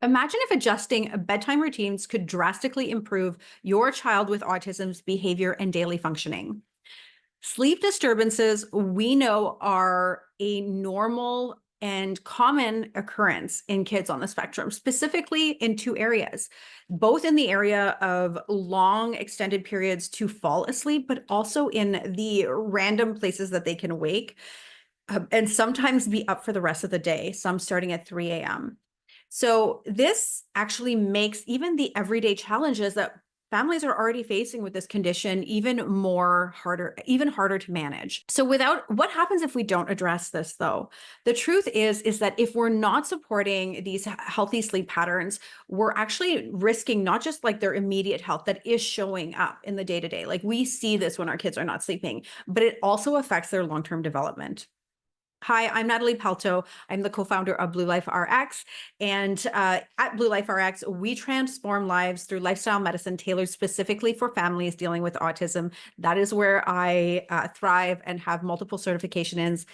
Imagine if adjusting bedtime routines could drastically improve your child with autism's behavior and daily functioning. Sleep disturbances, we know, are a normal and common occurrence in kids on the spectrum, specifically in two areas, both in the area of long extended periods to fall asleep, but also in the random places that they can wake and sometimes be up for the rest of the day, some starting at 3 a.m. So this actually makes even the everyday challenges that families are already facing with this condition even harder to manage. So what happens if we don't address this though? The truth is that if we're not supporting these healthy sleep patterns, we're actually risking not just like their immediate health that is showing up in the day-to-day. Like we see this when our kids are not sleeping, but it also affects their long-term development. Hi, I'm Natalie Pelto. I'm the co-founder of Blue Life RX. And at Blue Life RX, we transform lives through lifestyle medicine tailored specifically for families dealing with autism. That is where I thrive and have multiple certifications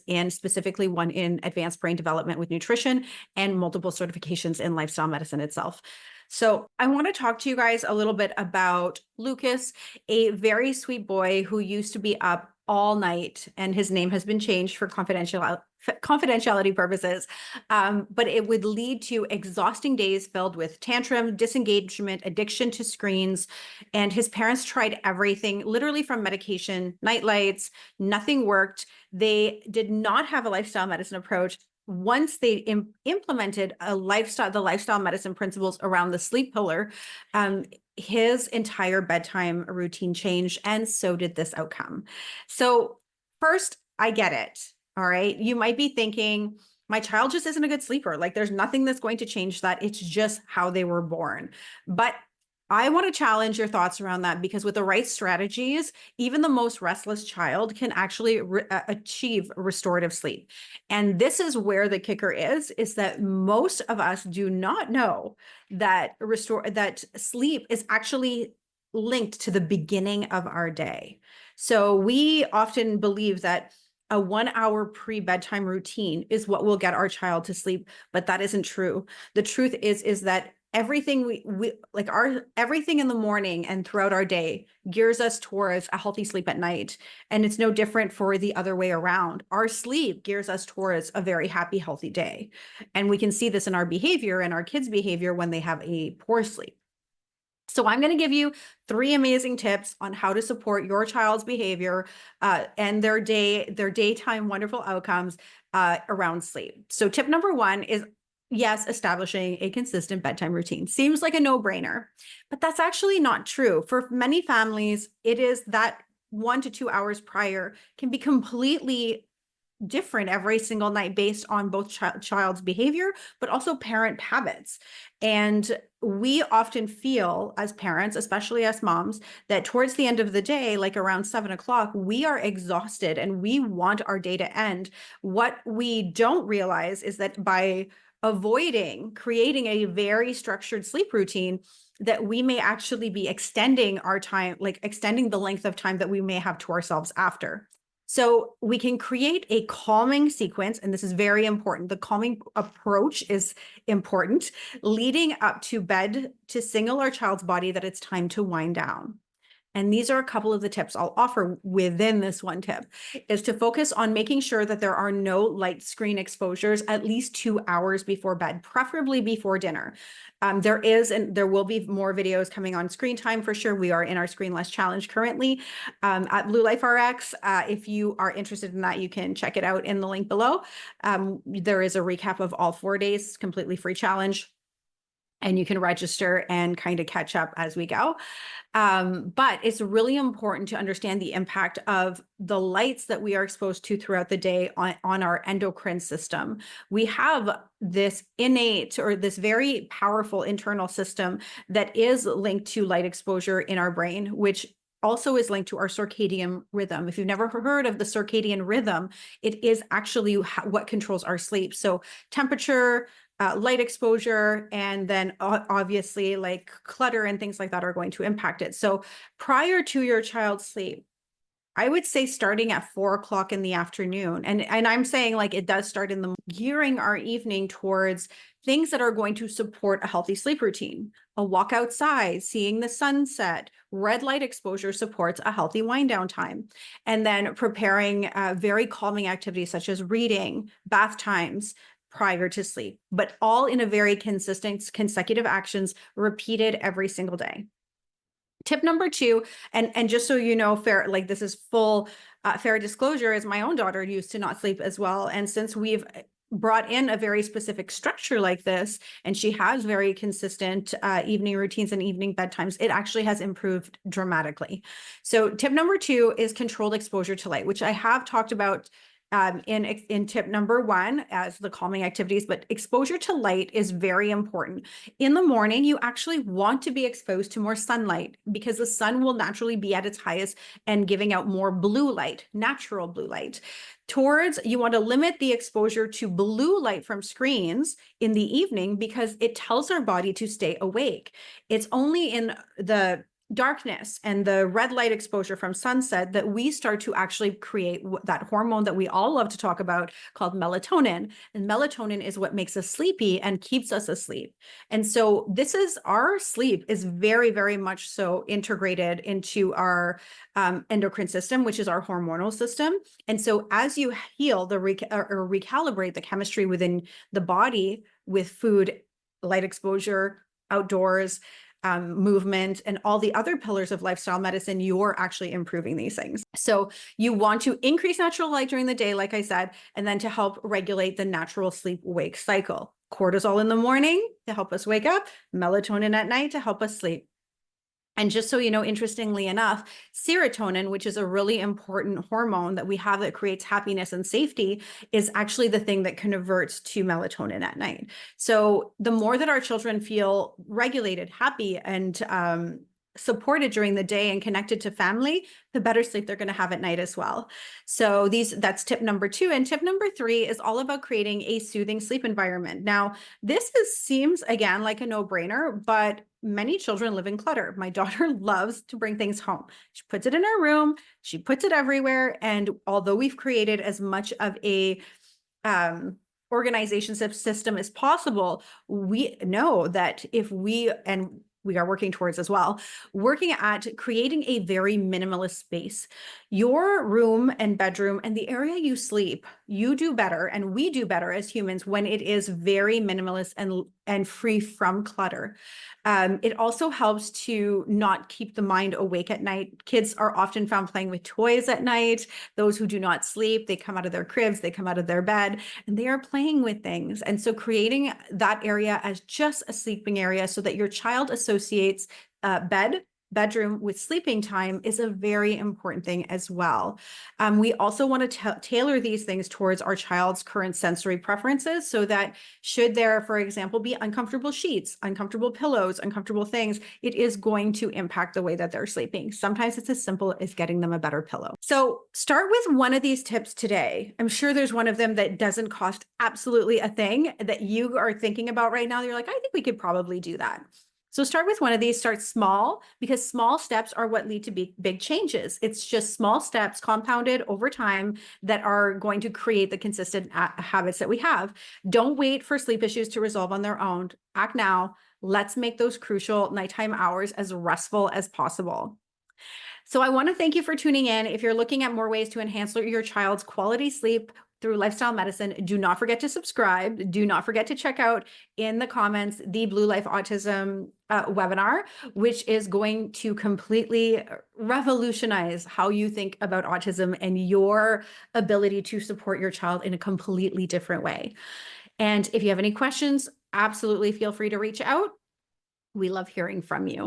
in, specifically one in advanced brain development with nutrition and multiple certifications in lifestyle medicine itself. So I want to talk to you guys a little bit about Lucas, a very sweet boy who used to be up all night, and his name has been changed for confidentiality purposes. But it would lead to exhausting days filled with tantrum, disengagement, addiction to screens. And his parents tried everything, literally from medication, night lights, nothing worked. They did not have a lifestyle medicine approach. Once they implemented the lifestyle medicine principles around the sleep pillar, his entire bedtime routine changed, and so did this outcome. So first, I get it. All right. You might be thinking, my child just isn't a good sleeper. Like there's nothing that's going to change that. It's just how they were born. But I want to challenge your thoughts around that, because with the right strategies, even the most restless child can actually achieve restorative sleep. And this is where the kicker is that most of us do not know that that sleep is actually linked to the beginning of our day. So we often believe that a 1 hour pre-bedtime routine is what will get our child to sleep, but that isn't true. The truth is that everything everything in the morning and throughout our day gears us towards a healthy sleep at night. And it's no different for the other way around. Our sleep gears us towards a very happy, healthy day. And we can see this in our behavior and our kids' behavior when they have a poor sleep. So I'm going to give you 3 amazing tips on how to support your child's behavior and their daytime wonderful outcomes around sleep. So tip number 1 is, yes, establishing a consistent bedtime routine. Seems like a no-brainer, but that's actually not true. For many families, it is that 1 to 2 hours prior can be completely different every single night based on both child's behavior, but also parent habits. And we often feel as parents, especially as moms, that towards the end of the day, like around 7 o'clock, we are exhausted and we want our day to end. What we don't realize is that by avoiding creating a very structured sleep routine, that we may actually be extending our time, like extending the length of time that we may have to ourselves after. So we can create a calming sequence, and this is very important. The calming approach is important, leading up to bed to signal our child's body that it's time to wind down. And these are a couple of the tips I'll offer within this one tip, is to focus on making sure that there are no light screen exposures at least 2 hours before bed, preferably before dinner. There will be more videos coming on screen time for sure. We are in our Screen Less Challenge currently at Blue Life RX. If you are interested in that, you can check it out in the link below. There is a recap of all 4 days, completely free challenge, and you can register and kind of catch up as we go. But it's really important to understand the impact of the lights that we are exposed to throughout the day on our endocrine system. We have this innate, or this very powerful internal system that is linked to light exposure in our brain, which also is linked to our circadian rhythm. If you've never heard of the circadian rhythm, it is actually what controls our sleep. So temperature, light exposure, and then obviously like clutter and things like that are going to impact it. So prior to your child's sleep, I would say starting at 4 o'clock in the afternoon. And I'm saying like it does start in the gearing our evening towards things that are going to support a healthy sleep routine. A walk outside, seeing the sunset, red light exposure supports a healthy wind down time. And then preparing very calming activities such as reading, bath times prior to sleep, but all in a very consistent, consecutive actions repeated every single day. Tip number 2, and just so you know, like this is full fair disclosure, is my own daughter used to not sleep as well. And since we've brought in a very specific structure like this, and she has very consistent evening routines and evening bedtimes, it actually has improved dramatically. So tip number 2 is controlled exposure to light, which I have talked about in tip number 1 as the calming activities, but exposure to light is very important. In the morning, you actually want to be exposed to more sunlight because the sun will naturally be at its highest and giving out more blue light, natural blue light. You want to limit the exposure to blue light from screens in the evening because it tells our body to stay awake. It's only in the darkness and the red light exposure from sunset that we start to actually create that hormone that we all love to talk about called melatonin. And melatonin is what makes us sleepy and keeps us asleep. And so our sleep is very, very much so integrated into our endocrine system, which is our hormonal system. And so as you heal or recalibrate the chemistry within the body with food, light exposure, outdoors, movement, and all the other pillars of lifestyle medicine, you're actually improving these things. So you want to increase natural light during the day, like I said, and then to help regulate the natural sleep-wake cycle. Cortisol in the morning to help us wake up, melatonin at night to help us sleep. And just so you know, interestingly enough, serotonin, which is a really important hormone that we have that creates happiness and safety, is actually the thing that converts to melatonin at night. So the more that our children feel regulated, happy, and supported during the day and connected to family, the better sleep they're going to have at night as well. So that's tip number 2. And tip number 3 is all about creating a soothing sleep environment. Now, seems again like a no-brainer, but many children live in clutter. My daughter loves to bring things home. She puts it in her room, she puts it everywhere. And although we've created as much of a organization system as possible, we know that if we are working towards as well, working at creating a very minimalist space. Your room and bedroom and the area you sleep, you do better, and we do better as humans when it is very minimalist and free from clutter. It also helps to not keep the mind awake at night. Kids are often found playing with toys at night. Those who do not sleep, they come out of their cribs, they come out of their bed, and they are playing with things. And so creating that area as just a sleeping area so that your child associates bedroom with sleeping time is a very important thing as well. We also want to tailor these things towards our child's current sensory preferences so that should there, for example, be uncomfortable sheets, uncomfortable pillows, uncomfortable things, it is going to impact the way that they're sleeping. Sometimes it's as simple as getting them a better pillow. So start with one of these tips today. I'm sure there's one of them that doesn't cost absolutely a thing that you are thinking about right now. You're like, I think we could probably do that. So start with one of these, start small, because small steps are what lead to big changes. It's just small steps compounded over time that are going to create the consistent habits that we have. Don't wait for sleep issues to resolve on their own. Act now. Let's make those crucial nighttime hours as restful as possible. So I want to thank you for tuning in. If you're looking at more ways to enhance your child's quality sleep through lifestyle medicine, do not forget to subscribe. Do not forget to check out in the comments the Blue Life Autism webinar, which is going to completely revolutionize how you think about autism and your ability to support your child in a completely different way. And if you have any questions, absolutely feel free to reach out. We love hearing from you.